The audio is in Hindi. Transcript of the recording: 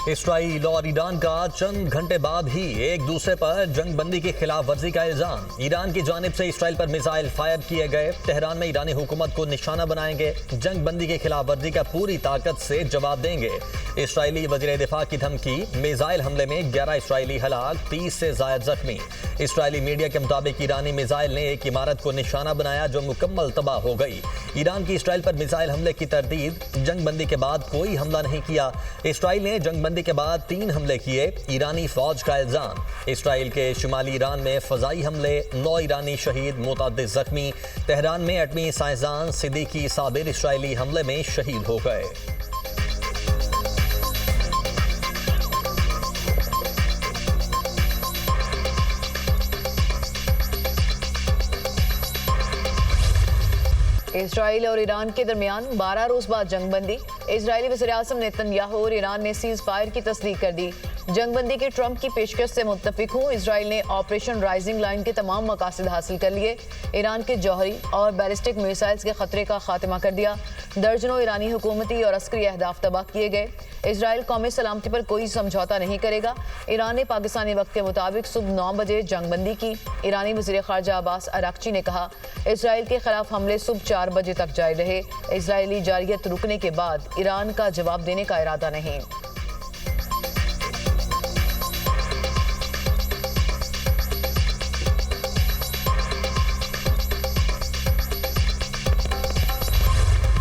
इसराइल और ईरान का चंद घंटे बाद ही एक दूसरे पर जंग बंदी की खिलाफ वर्जी का इल्जाम। ईरान की जानिब से इसराइल पर मिसाइल फायर किए गए। तेहरान में ईरानी हुकूमत को निशाना बनाएंगे। जंग बंदी की खिलाफ वर्जी का पूरी ताकत से जवाब देंगे। इसराइली वजीर दिफा की धमकी। मिसाइल हमले में 11 इसराइली हलाक, 30 से ज्यादा जख्मी। इसराइली मीडिया के मुताबिक ईरानी मिसाइल ने एक इमारत को निशाना बनाया जो मुकम्मल तबाह हो गई। ईरान की इसराइल पर मिसाइल हमले की तरदीद। जंग बंदी के बाद कोई हमला नहीं किया। इसराइल ने जंग बंदी के बाद 3 हमले किए। ईरानी फौज का इल्जाम। इसराइल के शुमाली ईरान में फजाई हमले, 9 ईरानी शहीद, मुतअद्दिद जख्मी। तेहरान में एटमी साइंसदान सिद्दीकी साबिर इसराइली हमले में शहीद हो गए। इसराइल और ईरान के दरमियान 12 रोज बाद जंगबंदी। इजरायली वज़ीर-ए-आज़म नेतन्याहू और ईरान ने सीज फायर की तस्दीक कर दी। जंगबंदी के ट्रंप की पेशकश से मुत्तफिक हूँ। इसराइल ने ऑपरेशन राइजिंग लाइन के तमाम मकासद हासिल कर लिए। ईरान के जौहरी और बैलिस्टिक मिसाइल्स के खतरे का खात्मा कर दिया। दर्जनों ईरानी हुकूमती और अस्करी अहदाफ तबाह किए गए। इसराइल कौमी सलामती पर कोई समझौता नहीं करेगा। ईरान ने पाकिस्तानी वक्त के मुताबिक सुबह 9 बजे जंगबंदी की। ईरानी वज़ीर ख़ारजा अब्बास अराक्ची ने कहा, इसराइल के खिलाफ हमले सुबह 4 बजे तक जारी रहे। इसराइली जारियत रुकने के बाद ईरान का जवाब देने का इरादा नहीं।